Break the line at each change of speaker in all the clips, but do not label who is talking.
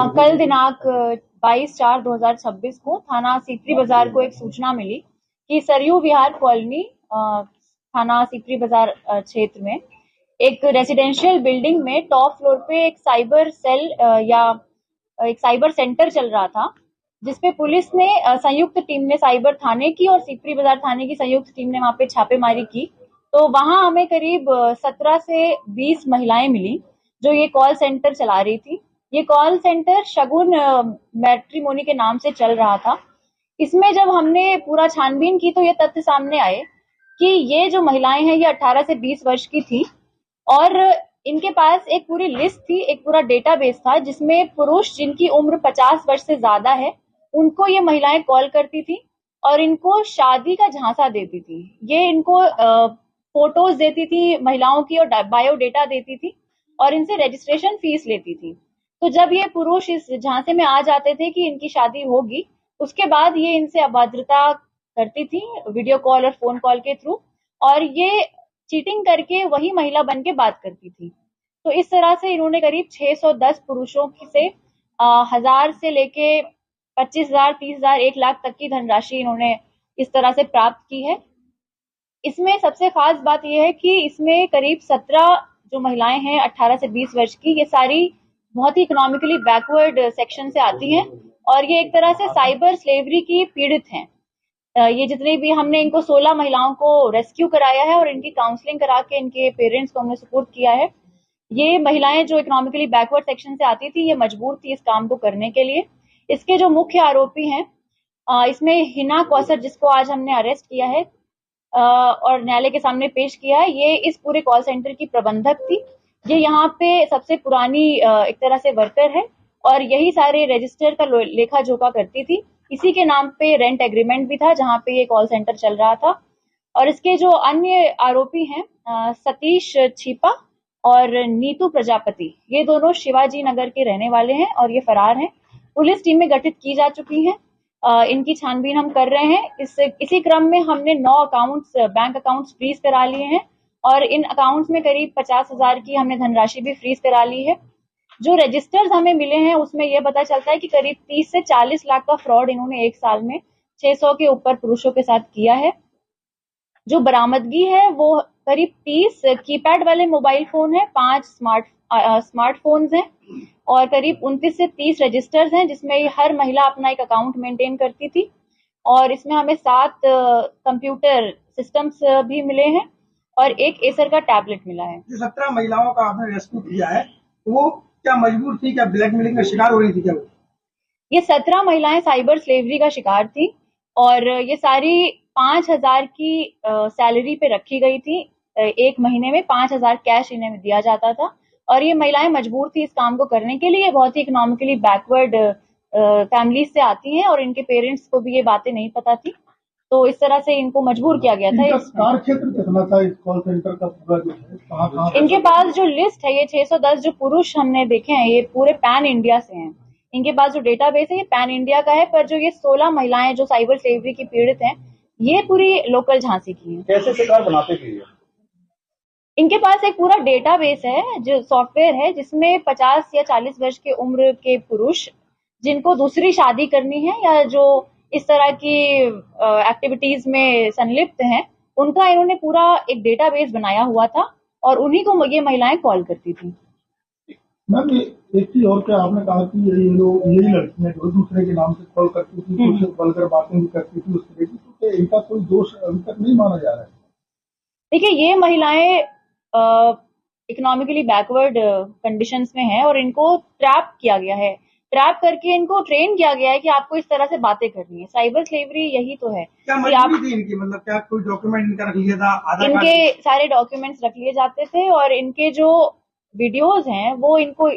कल दिनांक 22/4/2026 को थाना सीपरी बाजार को एक सूचना मिली कि सरयू विहार कॉलोनी थाना सीपरी बाजार क्षेत्र में एक रेजिडेंशियल बिल्डिंग में टॉप फ्लोर पे एक साइबर सेल या एक साइबर सेंटर चल रहा था, जिसपे पुलिस ने संयुक्त टीम ने साइबर थाने की और सीपरी बाजार थाने की संयुक्त टीम ने वहां पे छापेमारी की। तो वहां हमें करीब 17 से 20 महिलाएं मिली जो ये कॉल सेंटर चला रही थी। ये कॉल सेंटर शगुन मैट्रिमोनी के नाम से चल रहा था। इसमें जब हमने पूरा छानबीन की तो ये तथ्य सामने आए कि ये जो महिलाएं हैं ये 18 से 20 वर्ष की थी और इनके पास एक पूरी लिस्ट थी, एक पूरा डेटाबेस था जिसमें पुरुष जिनकी उम्र 50 वर्ष से ज्यादा है उनको ये महिलाएं कॉल करती थी और इनको शादी का झांसा देती थी। ये इनको फोटोज देती थी महिलाओं की और बायोडेटा देती थी और इनसे रजिस्ट्रेशन फीस लेती थी। तो जब ये पुरुष इस झांसे में आ जाते थे कि इनकी शादी होगी, उसके बाद ये इनसे अभद्रता करती थी वीडियो कॉल और फोन कॉल के थ्रू, और ये चीटिंग करके वही महिला बन के बात करती थी। तो इस तरह से इन्होंने करीब 610 पुरुषों से 1000 से लेके 25,000, 30,000, 1 लाख तक की धनराशि इन्होंने इस तरह से प्राप्त की है। इसमें सबसे खास बात यह है कि इसमें करीब 17 जो महिलाएं हैं 18 से 20 वर्ष की, ये सारी बहुत ही इकोनॉमिकली बैकवर्ड सेक्शन से आती हैं और ये एक तरह से साइबर स्लेवरी की पीड़ित हैं। ये जितने भी हमने इनको 16 महिलाओं को रेस्क्यू कराया है और इनकी काउंसलिंग करा के इनके पेरेंट्स को हमने सपोर्ट किया है। ये महिलाएं जो इकोनॉमिकली बैकवर्ड सेक्शन से आती थी, ये मजबूर थी इस काम को करने के लिए। इसके जो मुख्य आरोपी हैं इसमें हिना कौसर, जिसको आज हमने अरेस्ट किया है और न्यायालय के सामने पेश किया है, ये इस पूरे कॉल सेंटर की प्रबंधक थी। ये यहाँ पे सबसे पुरानी एक तरह से वर्कर है और यही सारे रजिस्टर का लेखा जोखा करती थी। इसी के नाम पे रेंट एग्रीमेंट भी था जहाँ पे ये कॉल सेंटर चल रहा था। और इसके जो अन्य आरोपी हैं सतीश छिपा और नीतू प्रजापति, ये दोनों शिवाजी नगर के रहने वाले हैं और ये फरार हैं। पुलिस टीमें गठित की जा चुकी हैं, इनकी छानबीन हम कर रहे हैं। इसी क्रम में हमने 9 अकाउंट्स, बैंक अकाउंट्स फ्रीज करा लिए हैं और इन अकाउंट्स में करीब 50,000 की हमने धनराशि भी फ्रीज करा ली है। जो रजिस्टर्स हमें मिले हैं उसमें यह पता चलता है कि करीब 30 से 40 लाख का फ्रॉड इन्होंने एक साल में 600 के ऊपर पुरुषों के साथ किया है। जो बरामदगी है वो करीब 30 कीपैड वाले मोबाइल फोन है, 5 स्मार्टफोन्स हैं और करीब 29 से 30 रजिस्टर्स हैं जिसमें हर महिला अपना एक अकाउंट मेंटेन करती थी। और इसमें हमें 7 कंप्यूटर सिस्टम्स भी मिले हैं और एक एसर का टैबलेट मिला है।
जो 17 महिलाओं का आपने रेस्क्यू किया है वो क्या मजबूर थी, क्या ब्लैकमेलिंग का शिकार हो रही थी क्या?
ये 17 महिलाएं साइबर स्लेवरी का शिकार थी और ये सारी 5,000 की सैलरी पे रखी गई थी। एक महीने में 5,000 कैश इन्हें दिया जाता था और ये महिलाएं मजबूर थी इस काम को करने के लिए। बहुत ही इकोनॉमिकली बैकवर्ड फैमिलीज से आती हैं और इनके पेरेंट्स को भी ये बातें नहीं पता थी, तो इस तरह से इनको मजबूर किया गया था।
क्षेत्र कितना था इस कॉल सेंटर का पूरा जो है?
इनके पास जो लिस्ट है, ये 610 जो पुरुष हमने देखे हैं ये पूरे पैन इंडिया से हैं। इनके पास जो डेटाबेस है ये पैन इंडिया का है, पर जो ये 16 महिलाएं जो साइबर स्लेवरी की पीड़ित हैं ये पूरी लोकल झांसी की हैं।
कैसे शिकार बनाते थे?
इनके पास एक पूरा डेटाबेस है जो सॉफ्टवेयर है जिसमें 50 या 40 वर्ष के उम्र के पुरुष जिनको दूसरी शादी करनी है या जो इस तरह की एक्टिविटीज में संलिप्त हैं, उनका इन्होंने पूरा एक डेटाबेस बनाया हुआ था और उन्हीं को ये महिलाएं कॉल करती थी।
मैम एक चीज और, क्या आपने कहा कि ये लोग, यही लड़कियां जो दूसरे के नाम से कॉल करती थी, कुछ बोलकर बातें भी करती थी उस तरह की, तो इनका कोई दोष अभी तक नहीं माना जा रहा है?
देखिए, ये महिलाएं इकोनॉमिकली बैकवर्ड कंडीशंस में हैं और इनको ट्रैप किया गया है। ट्रैप करके इनको ट्रेन किया गया है कि आपको इस तरह से बातें करनी है। साइबर स्लेवरी यही तो है।
क्या मजबूरी थी इनकी? मतलब क्या कोई डॉक्यूमेंट इनका रख लिया था?
इनके सारे डॉक्यूमेंट्स रख लिए जाते थे और इनके जो वीडियोस हैं वो इनको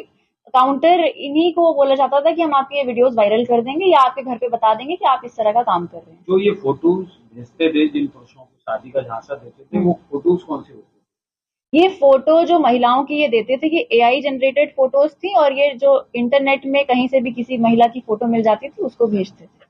काउंटर इन्हीं को बोला जाता था कि हम आपके ये वीडियोस वायरल कर देंगे या आपके घर पे बता देंगे कि आप इस तरह का काम कर रहे हैं।
जो ये फोटोज भेजते थे जिन पुरुषों को शादी का झांसा देते थे, वो फोटोज कौन से होते थे?
ये फोटो जो महिलाओं की ये देते थे ये AI जनरेटेड फोटोज थी और ये जो इंटरनेट में कहीं से भी किसी महिला की फोटो मिल जाती थी उसको भेजते थे।